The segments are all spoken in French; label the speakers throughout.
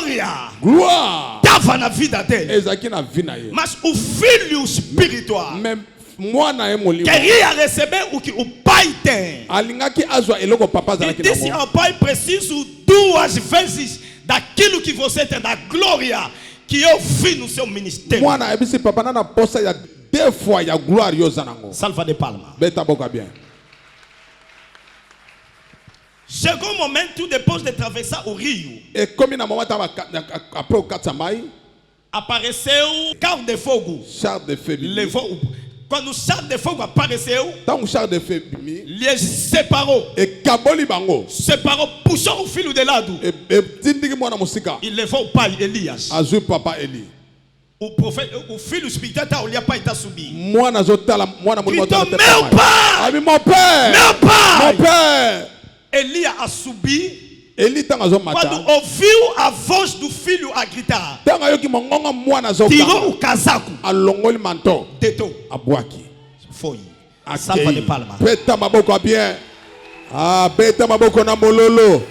Speaker 1: gloria.
Speaker 2: Gloire.
Speaker 1: Tava na vida dele.
Speaker 2: Ezaki na vie na ye.
Speaker 1: Mas o filho espiritual.
Speaker 2: Même moi na emoli.
Speaker 1: Queria receber o que o pai tem.
Speaker 2: Alingaki azwa eloko papa
Speaker 1: E
Speaker 2: zalaki
Speaker 1: disse
Speaker 2: na
Speaker 1: ao pai: preciso 2 vezes daquilo que você tem, da glória que eu vi no seu ministério.
Speaker 2: Moi na ebisi papa na posa ya 2 fois ya gloire yo zanango.
Speaker 1: Salva de palma.
Speaker 2: Beta boka bien.
Speaker 1: Chegou o momento, depois de atravessar o rio,
Speaker 2: Et comme na moment après o Katsamai,
Speaker 1: apareceu carro de fogo.
Speaker 2: char de feu.
Speaker 1: Levou. Quando o char de fogo apareceu,
Speaker 2: Tant char de feu bimi
Speaker 1: les séparou.
Speaker 2: et kaboli bango.
Speaker 1: Separou, puxou o filho de lado.
Speaker 2: Et tindiki mwana musika.
Speaker 1: E levou o pai Elias.
Speaker 2: Azu papa Eli.
Speaker 1: O profeta, o filho espiritual está olhando para está subir.
Speaker 2: Mwana zotala mwana mulimo
Speaker 1: Gritou: meu pai!
Speaker 2: Ami mon père.
Speaker 1: Meu pai!
Speaker 2: Mon père.
Speaker 1: Elias a subi.
Speaker 2: Eli tanga zo mata.
Speaker 1: Quando ouviu a voz do filho a gritar,
Speaker 2: Tanga yoki mongonga mwana zo.
Speaker 1: tirou o casaco,
Speaker 2: Alongoli manto.
Speaker 1: deitou.
Speaker 2: Abwaki.
Speaker 1: Foi. A salva de palma.
Speaker 2: Beta maboko bien. Ah, beta maboko na mololo.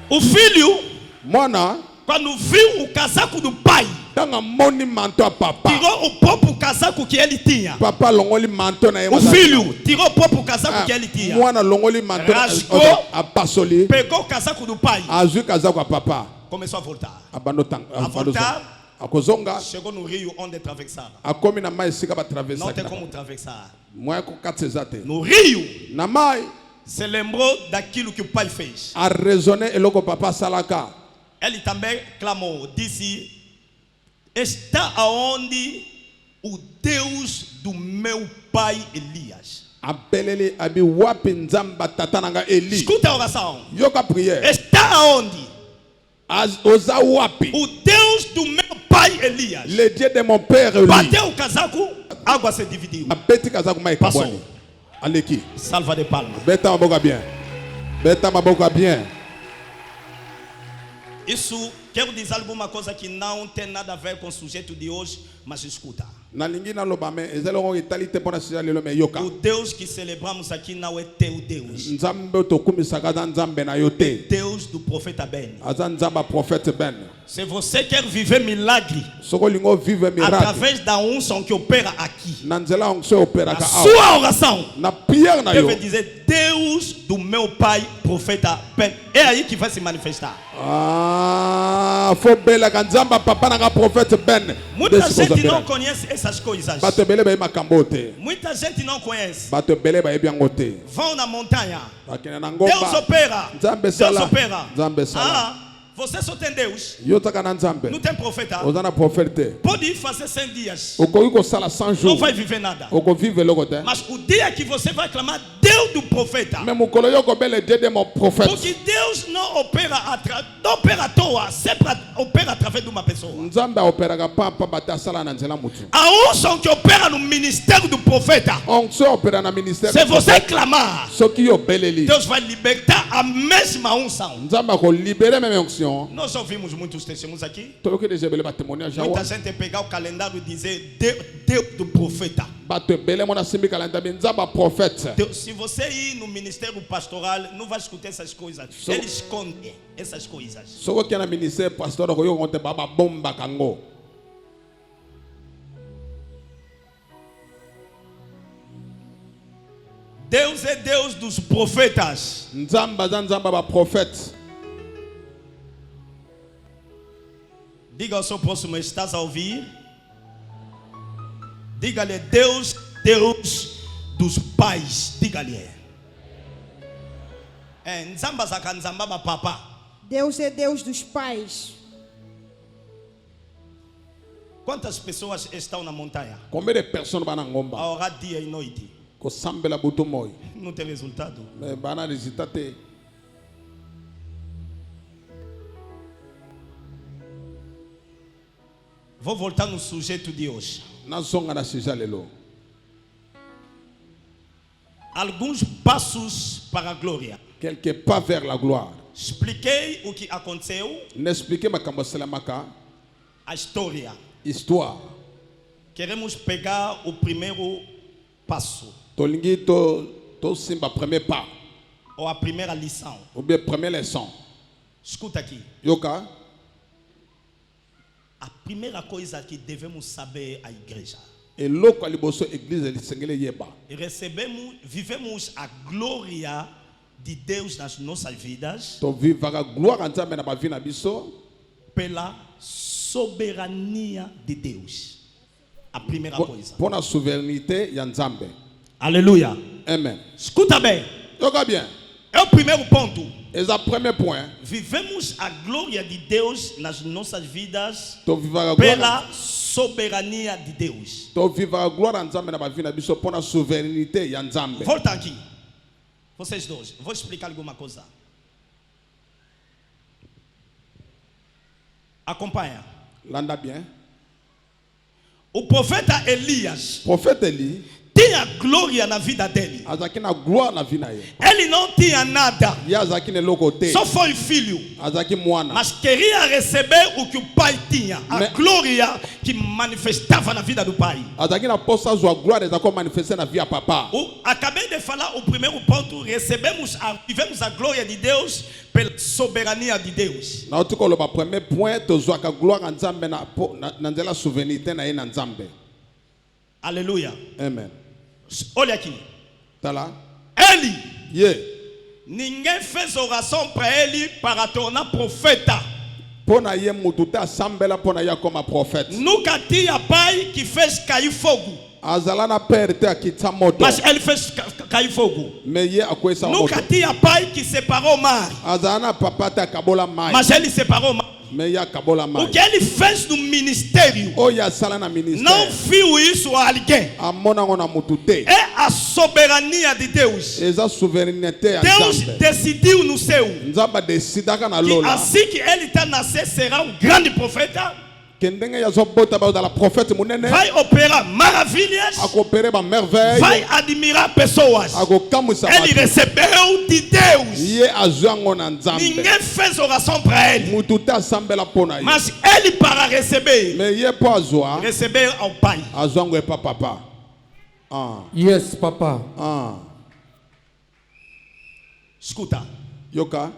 Speaker 1: O filho,
Speaker 2: Mwana
Speaker 1: quando viu o casaco do pai,
Speaker 2: tanga moni manto a papa.
Speaker 1: tirou o próprio casaco que ele tinha.
Speaker 2: Papa longoli manto na
Speaker 1: O filho tirou o próprio casaco que ele tinha.
Speaker 2: Mwana longoli manto
Speaker 1: Rasgou.
Speaker 2: a pasoli.
Speaker 1: Pegou o casaco do pai.
Speaker 2: Azu kazako a papa.
Speaker 1: Começou a voltar.
Speaker 2: Abando tang.
Speaker 1: A voltar.
Speaker 2: Akozonga.
Speaker 1: Chegou no rio onde atravessava.
Speaker 2: Akomi na mai sika ba atravessar.
Speaker 1: Não tem como atravessar.
Speaker 2: Moi ko katsezate.
Speaker 1: No rio,
Speaker 2: Na mai
Speaker 1: se lembrou daquilo que o pai fez.
Speaker 2: a raisonner eloko papa salaka.
Speaker 1: Ele também clamou, disse: está aonde o Deus do meu pai Elias.
Speaker 2: Apelele abi wapi nzamba tata nanga Eli.
Speaker 1: Escuta a oração.
Speaker 2: Yoka prière.
Speaker 1: Está aonde
Speaker 2: Oza wapi.
Speaker 1: o Deus do meu pai Elias.
Speaker 2: Le Dieu de mon père Eli.
Speaker 1: Bateu o casaco, água se dividiu.
Speaker 2: Abeti kazako mai
Speaker 1: Passou.
Speaker 2: kabwani. Aleki.
Speaker 1: Salva de palma.
Speaker 2: Beta maboka bien. Beta maboka bien.
Speaker 1: Isso quero dizer alguma coisa que não tem nada a ver com o sujeito de hoje, mas escuta.
Speaker 2: Na lingi na loba me ezelo italite pona sija lelo me yoka.
Speaker 1: O Deus que celebramos aqui não é teu Deus.
Speaker 2: Nzambe to kumisaka za nzambe na yote.
Speaker 1: Deus do profeta Ben.
Speaker 2: Aza nzamba prophète Ben.
Speaker 1: Se você quer viver milagre
Speaker 2: Soko lingo vive miracle.
Speaker 1: através da unção que opera aqui,
Speaker 2: Na nzela onse opera
Speaker 1: a
Speaker 2: ka awa.
Speaker 1: sua oração
Speaker 2: Na prière na yo.
Speaker 1: deve dizer: Deus do meu pai, profeta Ben. É aí que vai se manifestar.
Speaker 2: Ah, faut bela kanzamba papa na prophète Ben.
Speaker 1: Muita gente não conhece essas coisas.
Speaker 2: Bato bele ba makambote.
Speaker 1: Muita gente não conhece.
Speaker 2: Bato bele ba ebiangote.
Speaker 1: Vão na montanha.
Speaker 2: Bakina na
Speaker 1: Deus
Speaker 2: ngomba.
Speaker 1: opera.
Speaker 2: Nzambe
Speaker 1: Deus
Speaker 2: sala.
Speaker 1: opera.
Speaker 2: Nzambe sala.
Speaker 1: Ah, você só tem Deus.
Speaker 2: Yo taka na nzambe.
Speaker 1: Não tem profeta.
Speaker 2: Ozana prophète.
Speaker 1: Pode ir fazer 100 dias.
Speaker 2: Okoki ko sala 100
Speaker 1: Não
Speaker 2: jours.
Speaker 1: vai viver nada.
Speaker 2: Oko vive loko te.
Speaker 1: Mas o dia que você vai clamar Deus do profeta,
Speaker 2: Mais mukolo yo ko bele Dieu de mon prophète.
Speaker 1: porque Deus não opera à toa, sempre opera através de uma pessoa.
Speaker 2: Nzambe opera ka papa bata sala na nzela mutu.
Speaker 1: A unção que opera no ministério do profeta,
Speaker 2: On se opera na ministère.
Speaker 1: se você clamar,
Speaker 2: Soki yo beleli.
Speaker 1: Deus vai libertar a mesma unção.
Speaker 2: Nzamba ko libérer même onction.
Speaker 1: Nós ouvimos muitos testemunhos aqui.
Speaker 2: To que déjà bele ba témoignage
Speaker 1: Muita
Speaker 2: awa.
Speaker 1: gente pegar o calendário e dizer Deus do profeta.
Speaker 2: Bato bele mona simbi kalanda ben nzamba prophète.
Speaker 1: Se você ir no ministério pastoral, não vai escutar essas coisas. Eles escondem essas coisas.
Speaker 2: Soko ki na ministère pasteur ko yo konte baba bomba kango.
Speaker 1: Deus é Deus dos profetas.
Speaker 2: Nzamba za nzamba ba prophète.
Speaker 1: Diga ao seu próximo: estás a ouvir? Diga-lhe: Deus, Deus dos pais. Diga-lhe. Nzamba zaka nzamba ba papa.
Speaker 3: Deus é Deus dos pais.
Speaker 1: Quantas pessoas estão na montanha
Speaker 2: Combien de personnes ba na
Speaker 1: a
Speaker 2: ngomba?
Speaker 1: orar dia e noite?
Speaker 2: Ko sambela buto moy.
Speaker 1: Não tem resultado.
Speaker 2: Mais bana résultat te.
Speaker 1: Vou voltar no sujeito de hoje.
Speaker 2: Na zonga na sija lelo.
Speaker 1: Alguns passos para a glória.
Speaker 2: Quelque pas vers la gloire.
Speaker 1: Expliquei o que aconteceu,
Speaker 2: N'expliquez makambo selamaka.
Speaker 1: a história.
Speaker 2: Histoire.
Speaker 1: Queremos pegar o primeiro passo,
Speaker 2: Tolingi to simba premier pas.
Speaker 1: ou a primeira lição.
Speaker 2: Ou bien première leçon.
Speaker 1: Escuta aqui.
Speaker 2: yoka
Speaker 1: A primeira coisa que devemos saber a igreja.
Speaker 2: eloko ya liboso église lisengeli yeba
Speaker 1: Vivemos a glória de Deus nas nossas vidas
Speaker 2: tovivaka gloire ya nzambe na bavi na biso
Speaker 1: pela soberania de Deus. A primeira coisa.
Speaker 2: mpo na souveraineté ya nzambe.
Speaker 1: Aleluia.
Speaker 2: Amen.
Speaker 1: Escuta bem.
Speaker 2: Yoka bien.
Speaker 1: É o primeiro ponto.
Speaker 2: Eza premier point.
Speaker 1: Vivemos a glória de Deus nas nossas vidas
Speaker 2: Tovivaka gloire
Speaker 1: pela soberania de Deus.
Speaker 2: tovivaka gloire ya nzambe na bavi na biso mpo na souveraineté ya nzambe.
Speaker 1: Volta aqui. Vocês dois. Vou explicar alguma coisa. Acompanha.
Speaker 2: Landa bien.
Speaker 1: O profeta Elias
Speaker 2: Prophète Eli
Speaker 1: tinha glória na vida dele.
Speaker 2: azalaki na gloire na vi na ye.
Speaker 1: Ele não tinha nada.
Speaker 2: Ye azalaki na eloko te.
Speaker 1: Só foi filho.
Speaker 2: Azalaki mwana.
Speaker 1: Mas queria receber o que o pai tinha. A
Speaker 2: Mais-
Speaker 1: glória que manifestava na vida do pai.
Speaker 2: Azalaki na posa azwa gloire ezalaki manifester na vi ya papa.
Speaker 1: Acabei de falar o primeiro ponto. Vivemos a glória de Deus pela soberania de Deus.
Speaker 2: nauti koloba premier point tozwaka gloire ya nzambe na nzela ya souveraineté na ye na nzambe.
Speaker 1: Aleluia.
Speaker 2: Amen.
Speaker 1: Olha aqui.
Speaker 2: Tala
Speaker 1: Ele,
Speaker 2: ye
Speaker 1: ninguém fez oração para ele para tornar profeta.
Speaker 2: mpo na ye mutu te asambela mpo na ye akoma prophète.
Speaker 1: Nunca tinha pai que fez cair fogo.
Speaker 2: azala na père te akitisa moto
Speaker 1: Mas ele fez cair fogo.
Speaker 2: me ye akwesa moto.
Speaker 1: Nunca tinha pai que separou o mar.
Speaker 2: azala na papa te akabola mai
Speaker 1: Mas ele separou o mar.
Speaker 2: me ye akabola
Speaker 1: O
Speaker 2: mai.
Speaker 1: que ele fez no ministério,
Speaker 2: oyo asala na
Speaker 1: não
Speaker 2: ministère
Speaker 1: viu isso a alguém.
Speaker 2: amona ngo na mutu te.
Speaker 1: É a soberania de Deus.
Speaker 2: eza souveraineté ya
Speaker 1: Deus
Speaker 2: nzambe.
Speaker 1: decidiu no céu
Speaker 2: nzambe adesidaka na
Speaker 1: que
Speaker 2: lola
Speaker 1: assim que ele está nascer será um grande profeta.
Speaker 2: ke ndenge ye azobota bazala prophète monene
Speaker 1: Vai operar maravilhas.
Speaker 2: akopere bamerveille
Speaker 1: Vai admirar pessoas.
Speaker 2: akokamwisa
Speaker 1: Ele
Speaker 2: bato.
Speaker 1: recebeu de Deus.
Speaker 2: ye azwi yango na nzambe
Speaker 1: Ninguém fez oração para ele.
Speaker 2: mutu te asambela mpo na ye
Speaker 1: Mas ele, para receber,
Speaker 2: me ye mpo azwa
Speaker 1: recebeu ao Pai.
Speaker 2: azwa yango epa papa.
Speaker 4: Yes, Papa.
Speaker 1: Escuta.
Speaker 2: yoka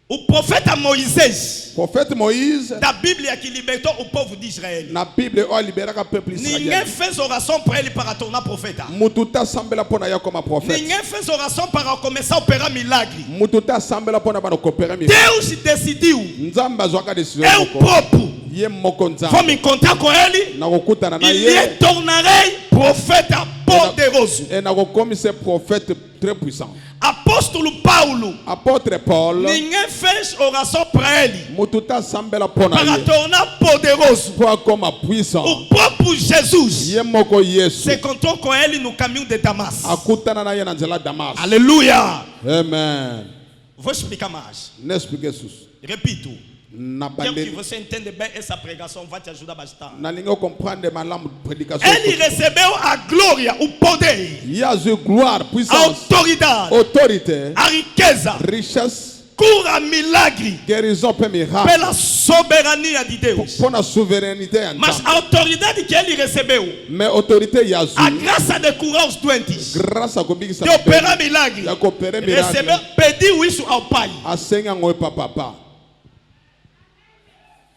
Speaker 1: O profeta Moisés,
Speaker 2: prophète Moïse
Speaker 1: da Bíblia, que libertou o povo de Israel.
Speaker 2: na bible oyo aliberaka peuple
Speaker 1: Ninguém
Speaker 2: israel
Speaker 1: fez oração para ele para tornar profeta.
Speaker 2: mutu te asambela mpo na ye akoma prophète.
Speaker 1: Ninguém fez oração para começar a operar milagre.
Speaker 2: mutu te asambela mpo na bana kopere miracle.
Speaker 1: Deus decidiu.
Speaker 2: nzambe azwaka décision
Speaker 1: Eu
Speaker 2: moko
Speaker 1: próprio
Speaker 2: ye moko
Speaker 1: vou
Speaker 2: nzambe
Speaker 1: me encontrar com ele
Speaker 2: nakokutana na
Speaker 1: e lhe
Speaker 2: ye
Speaker 1: tornarei profeta poderoso.
Speaker 2: e nakokomisa prophète très puissant.
Speaker 1: Apóstolo Paulo,
Speaker 2: apôtre Paul
Speaker 1: ninguém fez oração para ele
Speaker 2: mutu te asambela mpo na
Speaker 1: para
Speaker 2: ye
Speaker 1: tornar poderoso.
Speaker 2: mpo akoma puissant.
Speaker 1: O próprio Jesus
Speaker 2: ye moko yesu
Speaker 1: se encontrou com ele no caminho de Damas.
Speaker 2: akutana na ye na nzela damas.
Speaker 1: Aleluia.
Speaker 2: Amen.
Speaker 1: Vou explicar mais.
Speaker 2: N'explique susu
Speaker 1: Repito.
Speaker 2: na
Speaker 1: Quero que
Speaker 2: bandeli
Speaker 1: você entenda bem essa pregação, vai te ajudar bastante.
Speaker 2: nalingi comprendre malamu prédication.
Speaker 1: Ele recebeu a glória, o poder,
Speaker 2: ye azwi gloire
Speaker 1: a
Speaker 2: puissance
Speaker 1: autoridade,
Speaker 2: autorité
Speaker 1: a riqueza,
Speaker 2: richesse
Speaker 1: cura, milagre,
Speaker 2: guérison mpe miracle
Speaker 1: pela soberania de Deus.
Speaker 2: mpo na souveraineté ya
Speaker 1: Mas
Speaker 2: nzambe.
Speaker 1: a autoridade que ele recebeu,
Speaker 2: mais autorité ye
Speaker 1: a
Speaker 2: azwi
Speaker 1: graça de curar os doentes,
Speaker 2: grâce akobikisa
Speaker 1: de operar milagre,
Speaker 2: ya kopere miracle
Speaker 1: recebeu, pediu isso ao Pai.
Speaker 2: asengi yango epa papa.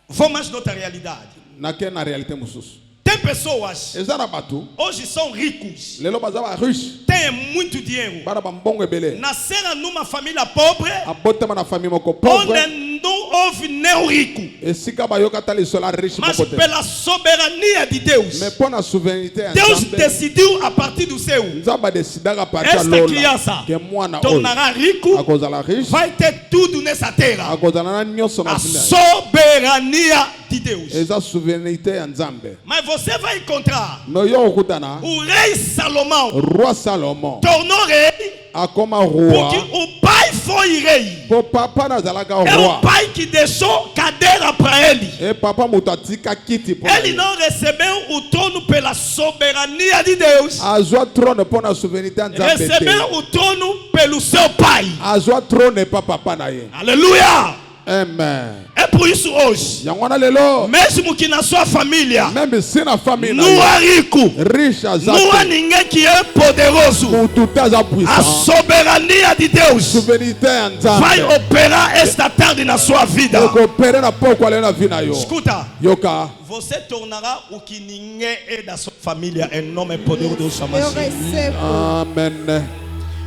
Speaker 1: Vamos mais noutra realidade.
Speaker 2: nake na réalité mosusu
Speaker 1: Tem pessoas,
Speaker 2: eza na bato
Speaker 1: hoje são ricos,
Speaker 2: lelo baza bariche
Speaker 1: têm muito dinheiro,
Speaker 2: bana bambongo ebele
Speaker 1: nasceram numa família pobre,
Speaker 2: abotama na famille moko pauvre
Speaker 1: onde não houve nem rico.
Speaker 2: esika bayoka ta lisolo ya riche
Speaker 1: Mas
Speaker 2: moko te
Speaker 1: pela soberania de Deus,
Speaker 2: mais mpo na souveraineté ya
Speaker 1: Deus
Speaker 2: nzambe
Speaker 1: decidiu a partir do céu,
Speaker 2: nzambe adesidaka parti ya
Speaker 1: esta
Speaker 2: lola
Speaker 1: criança
Speaker 2: ke mwana oyo
Speaker 1: tornará rico,
Speaker 2: akozala riche
Speaker 1: vai ter tudo nessa terra.
Speaker 2: akozala na nyonso na
Speaker 1: A
Speaker 2: vida
Speaker 1: soberania de Deus.
Speaker 2: eza souveraineté ya nzambe.
Speaker 1: Mas você vai encontrar
Speaker 2: me yo okutana
Speaker 1: o rei Salomão
Speaker 2: roi Salomon
Speaker 1: tornou rei
Speaker 2: akoma
Speaker 1: porque
Speaker 2: roi
Speaker 1: o pai foi rei.
Speaker 2: po papa nazalaka
Speaker 1: É o
Speaker 2: roi
Speaker 1: pai que deixou cadeira para ele.
Speaker 2: e papa moto atika kiti mpo na
Speaker 1: Ele
Speaker 2: ye.
Speaker 1: não recebeu o trono pela soberania de Deus.
Speaker 2: azwa trône mpo na souveraineté ya nzambe te
Speaker 1: Recebeu o trono pelo seu pai.
Speaker 2: azwa trône epa papa na ye.
Speaker 1: Aleluia.
Speaker 2: Amen.
Speaker 1: É por por isso hoje,
Speaker 2: yango wana lelo
Speaker 1: mesmo que na sua família
Speaker 2: même si na famille na
Speaker 1: não há rico,
Speaker 2: riche
Speaker 1: não há ninguém que é poderoso,
Speaker 2: mutu te aza
Speaker 1: a
Speaker 2: puissant
Speaker 1: soberania de Deus
Speaker 2: souveraineté ya
Speaker 1: vai
Speaker 2: Nzambe
Speaker 1: operar esta tarde na sua vida.
Speaker 2: ekopere na poko ale na vie na yo
Speaker 1: Escuta,
Speaker 2: yoka
Speaker 1: você tornará o que ninguém é da sua família em nome poderoso de Deus.
Speaker 3: Eu recebo.
Speaker 2: amen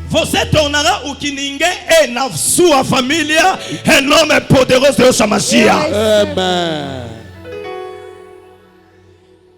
Speaker 1: Você tornará o que ninguém é na sua família em nome poderoso de Deus.
Speaker 2: amen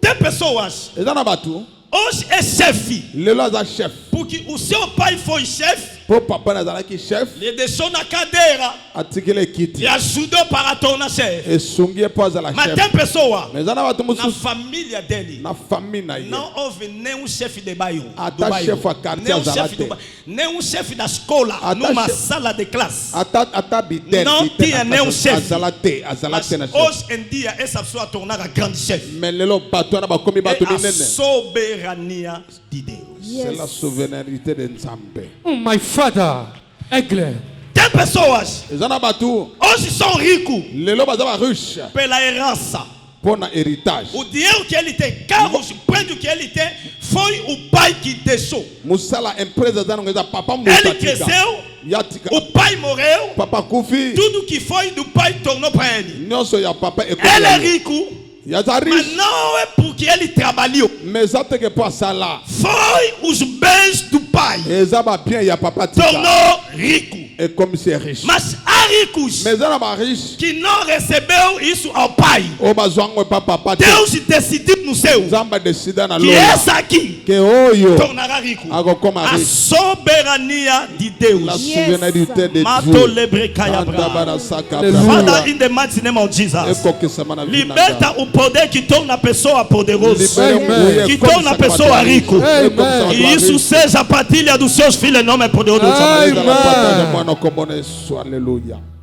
Speaker 1: Tem pessoas,
Speaker 2: eza na bato
Speaker 1: hoje é chefe,
Speaker 2: lelo aza chef
Speaker 1: porque o seu pai foi chefe,
Speaker 2: po papa na azalaki chef
Speaker 1: lhe deixou na cadeira
Speaker 2: atikeli ekiti
Speaker 1: e ajudou para tornar chefe.
Speaker 2: esungi ye po azala
Speaker 1: Mas
Speaker 2: chef
Speaker 1: tem pessoa,
Speaker 2: mais eza na bato
Speaker 1: na
Speaker 2: mosusu
Speaker 1: família dele,
Speaker 2: na famille na ye
Speaker 1: não houve nenhum chefe de bairro,
Speaker 2: Ata chefe a quartier
Speaker 1: nenhum
Speaker 2: azala
Speaker 1: chefe
Speaker 2: te.
Speaker 1: do bairro, nenhum chefe da escola,
Speaker 2: Ata
Speaker 1: numa
Speaker 2: chefe-
Speaker 1: sala de classe.
Speaker 2: ata bitene
Speaker 1: Não tinha nenhum chefe.
Speaker 2: azala te
Speaker 1: Mas
Speaker 2: na chef
Speaker 1: hoje em dia, essa pessoa tornara grande chefe.
Speaker 2: mais lelo bato wana bakomi
Speaker 1: É
Speaker 2: bato
Speaker 1: a
Speaker 2: minene
Speaker 1: soberania de Deus.
Speaker 2: c'est la souveraineté de Nzambe
Speaker 4: My father. Aigle.
Speaker 1: Tem pessoas,
Speaker 2: eza na bato
Speaker 1: hoje são ricos
Speaker 2: lelo baza bariche
Speaker 1: pela herança.
Speaker 2: mpo na héritage
Speaker 1: O dinheiro que ele tem, carros, prédio que ele tem, foi o pai que deixou.
Speaker 2: mosala empresa eza nango eza papa
Speaker 1: Ele
Speaker 2: moto atika
Speaker 1: cresceu,
Speaker 2: yatika
Speaker 1: o pai morreu,
Speaker 2: papa kufi
Speaker 1: tudo que foi do pai tornou para ele.
Speaker 2: nyonso ya papa
Speaker 1: Ele é
Speaker 2: ekomi
Speaker 1: rico,
Speaker 2: yaza
Speaker 1: mas
Speaker 2: riche
Speaker 1: não é porque ele trabalhou.
Speaker 2: mais eza teke mpo asala
Speaker 1: Foi os bens do pai
Speaker 2: eza babien ya papa tika
Speaker 1: tornou rico.
Speaker 2: ekomi se riche
Speaker 1: Mas há ricos
Speaker 2: mais eza na bariche
Speaker 1: que não recebeu isso ao pai.
Speaker 2: oyo bazwa yango epa papa te
Speaker 1: Deus decidiu no seu
Speaker 2: nzambe adesida na
Speaker 1: que
Speaker 2: lola
Speaker 1: essa aqui
Speaker 2: ke oyo
Speaker 1: tornará rico.
Speaker 2: akokoma
Speaker 1: A
Speaker 2: riche
Speaker 1: soberania de
Speaker 2: la
Speaker 1: Deus.
Speaker 2: souveraineté de
Speaker 1: Mato
Speaker 2: Dieu
Speaker 1: lebrekaya bra.
Speaker 2: andabara saka
Speaker 4: Alléluia.
Speaker 1: Father, in the mighty name of Jesus,
Speaker 2: ekokisama na vie na
Speaker 1: liberta o poder que torna a pessoa poderosa,
Speaker 2: Libere
Speaker 1: que
Speaker 2: como
Speaker 1: torna a
Speaker 2: sapato
Speaker 1: pessoa rico.
Speaker 4: Amen.
Speaker 1: E isso seja a partilha dos seus filhos em nome poderoso de
Speaker 4: Amen.
Speaker 1: Jesus.
Speaker 2: Aleluia.